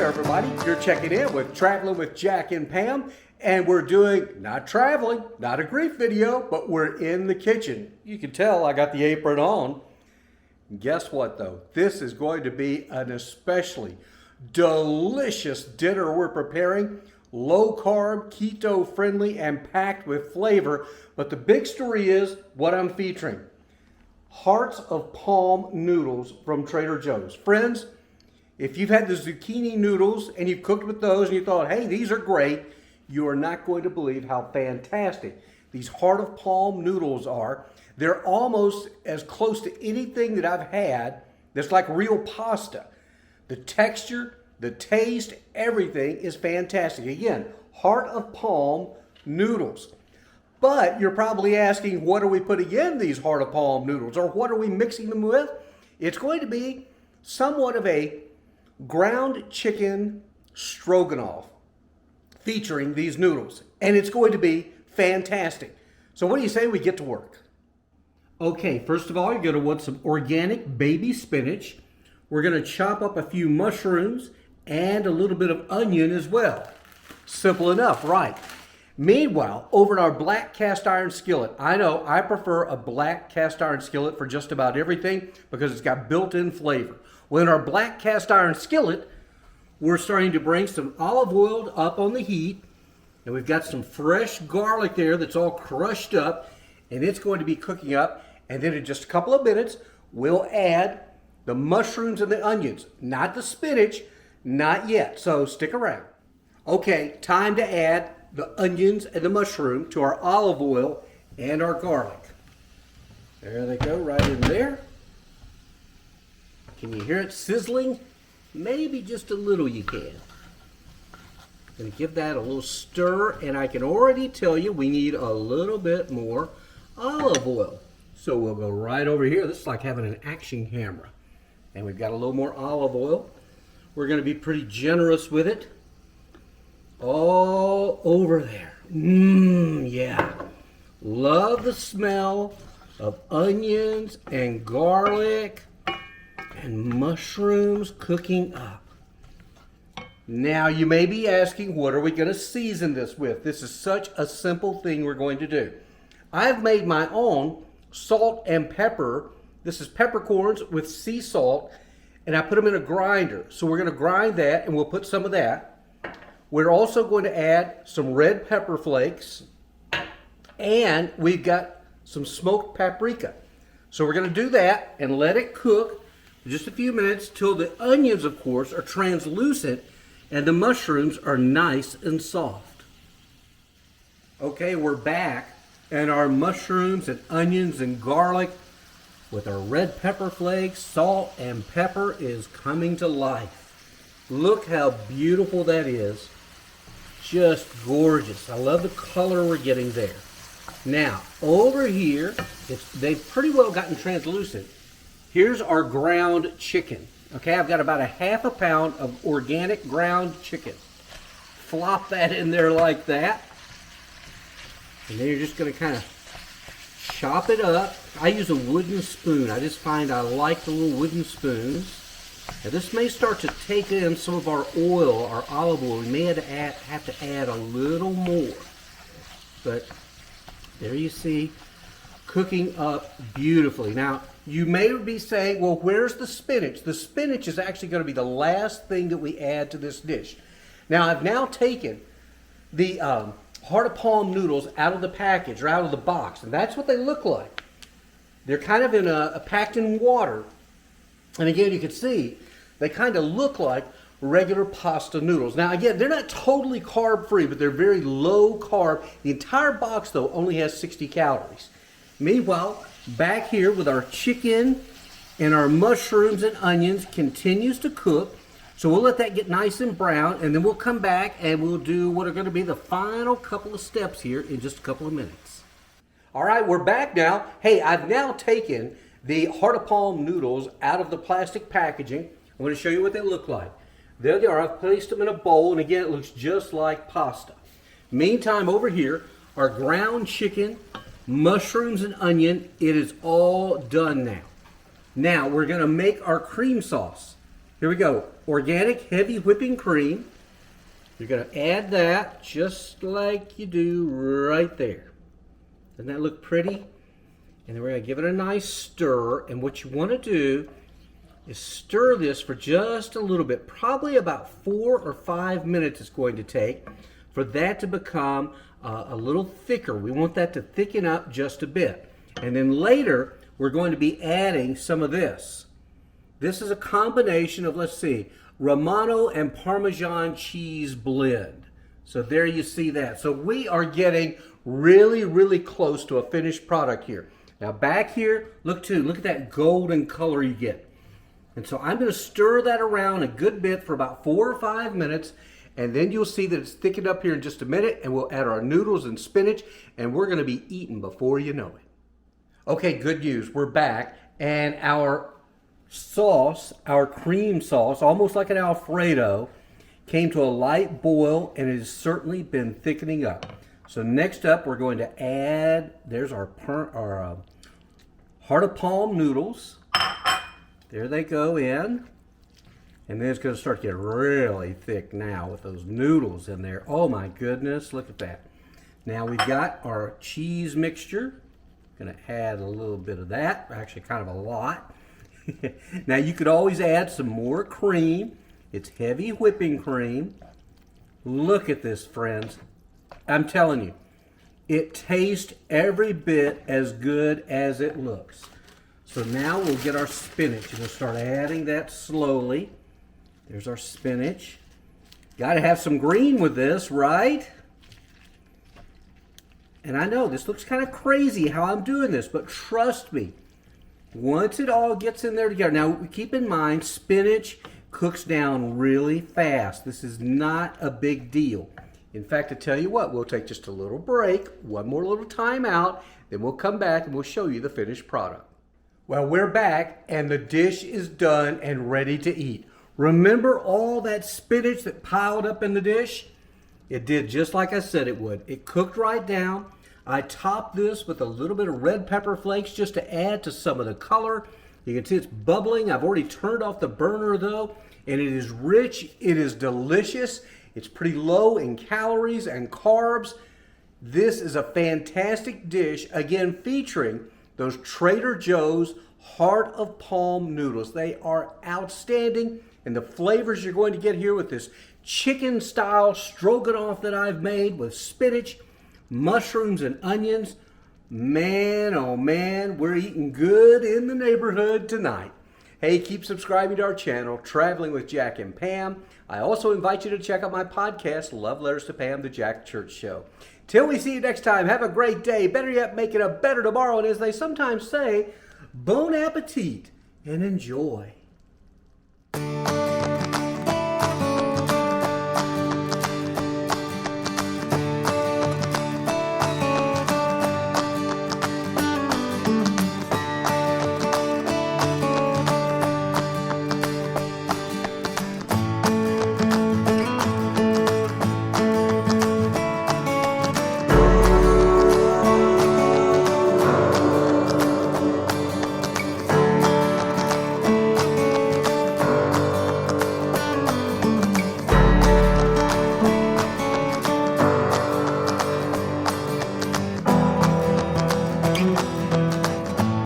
there, everybody. You're checking in with Traveling with Jack and Pam, and we're doing, not traveling, not a grief video, but we're in the kitchen. You can tell I got the apron on. Guess what, though? This is going to be an especially delicious dinner we're preparing. Low carb, keto friendly, and packed with flavor. But the big story is what I'm featuring. Hearts of palm noodles from Trader Joe's. Friends, if you've had the zucchini noodles and you've cooked with those and you thought, hey, these are great, you are not going to believe how fantastic these heart of palm noodles are. They're almost as close to anything that I've had that's like real pasta. The texture, the taste, everything is fantastic. Again, heart of palm noodles. But you're probably asking, what are we putting in these heart of palm noodles, or what are we mixing them with? It's going to be somewhat of a ground chicken stroganoff featuring these noodles. And it's going to be fantastic. So what do you say we get to work? Okay, first of all, you're going to want some organic baby spinach. We're going to chop up a few mushrooms and a little bit of onion as well. Simple enough, right? Meanwhile, over in our black cast iron skillet, I know I prefer a black cast iron skillet for just about everything because it's got built-in flavor. Well, in our black cast iron skillet, we're starting to bring some olive oil up on the heat, and we've got some fresh garlic there that's all crushed up, and it's going to be cooking up. And then in just a couple of minutes, we'll add the mushrooms and the onions, not the spinach, not yet. So stick around. Okay, time to add the onions and the mushroom to our olive oil and our garlic. There they go, right in there. Can you hear it sizzling? Maybe just a little you can. Gonna give that a little stir, and I can already tell you we need a little bit more olive oil. So we'll go right over here. This is like having an action camera. And we've got a little more olive oil. We're gonna be pretty generous with it. All over there. Yeah. Love the smell of onions and garlic and mushrooms cooking up. Now you may be asking, what are we going to season this with? This is such a simple thing we're going to do. I've made my own salt and pepper. This is peppercorns with sea salt, and I put them in a grinder. So we're going to grind that, and we'll put some of that. We're also going to add some red pepper flakes, and we've got some smoked paprika. So we're going to do that and let it cook for just a few minutes till the onions, of course, are translucent and the mushrooms are nice and soft. Okay, we're back, and our mushrooms and onions and garlic with our red pepper flakes, salt, and pepper is coming to life. Look how beautiful that is. Just gorgeous. I love the color we're getting there. Now, over here, they've pretty well gotten translucent. Here's our ground chicken. Okay, I've got about a half a pound of organic ground chicken. Flop that in there like that. And then you're just going to kind of chop it up. I use a wooden spoon. I just find I like the little wooden spoons. Now this may start to take in some of our oil, our olive oil. We may have to add a little more. But there you see, cooking up beautifully. Now, you may be saying, well, where's the spinach? The spinach is actually going to be the last thing that we add to this dish. Now, I've now taken the heart of palm noodles out of the package or out of the box, and that's what they look like. They're kind of in packed in water. And again, you can see they kind of look like regular pasta noodles. Now, again, they're not totally carb-free, but they're very low carb. The entire box, though, only has 60 calories. Meanwhile, back here with our chicken and our mushrooms and onions continues to cook. So we'll let that get nice and brown, and then we'll come back and we'll do what are going to be the final couple of steps here in just a couple of minutes. All right, we're back now. Hey, I've now taken the heart of palm noodles out of the plastic packaging. I'm going to show you what they look like. There they are. I've placed them in a bowl, and again, it looks just like pasta. Meantime, over here, our ground chicken, mushrooms, and onion, it is all done now. Now, we're going to make our cream sauce. Here we go. Organic heavy whipping cream. You're going to add that just like you do right there. Doesn't that look pretty? And then we're going to give it a nice stir. And what you want to do is stir this for just a little bit. Probably about 4 or 5 minutes it's going to take for that to become a little thicker. We want that to thicken up just a bit. And then later, we're going to be adding some of this. This is a combination of, let's see, Romano and Parmesan cheese blend. So there you see that. So we are getting really, really close to a finished product here. Now back here, look at that golden color you get. And so I'm going to stir that around a good bit for about 4 or 5 minutes. And then you'll see that it's thickened up here in just a minute. And we'll add our noodles and spinach. And we're going to be eating before you know it. Okay, good news. We're back. And our sauce, our cream sauce, almost like an Alfredo, came to a light boil, and it has certainly been thickening up. So next up, we're going to add, there's our heart of palm noodles. There they go in. And then it's going to start to get really thick now with those noodles in there. Oh my goodness, look at that. Now we've got our cheese mixture. Going to add a little bit of that, actually kind of a lot. Now you could always add some more cream. It's heavy whipping cream. Look at this, friends. I'm telling you, it tastes every bit as good as it looks. So now we'll get our spinach and we'll start adding that slowly. There's our spinach. Got to have some green with this, right? And I know this looks kind of crazy how I'm doing this, but trust me, once it all gets in there together. Now, keep in mind, spinach cooks down really fast. This is not a big deal. In fact, to tell you what, we'll take just a little break, one more little time out, then we'll come back and we'll show you the finished product. Well, we're back and the dish is done and ready to eat. Remember all that spinach that piled up in the dish? It did just like I said it would. It cooked right down. I topped this with a little bit of red pepper flakes just to add to some of the color. You can see it's bubbling. I've already turned off the burner though, and it is rich. It is delicious. It's pretty low in calories and carbs. This is a fantastic dish, again featuring those Trader Joe's Heart of Palm noodles. They are outstanding, and the flavors you're going to get here with this chicken style stroganoff that I've made with spinach, mushrooms, and onions. Man, oh man, we're eating good in the neighborhood tonight. Hey, keep subscribing to our channel, Traveling with Jack and Pam. I also invite you to check out my podcast, Love Letters to Pam, The Jack Church Show. Till we see you next time, have a great day. Better yet, make it a better tomorrow. And as they sometimes say, bon appetit and enjoy.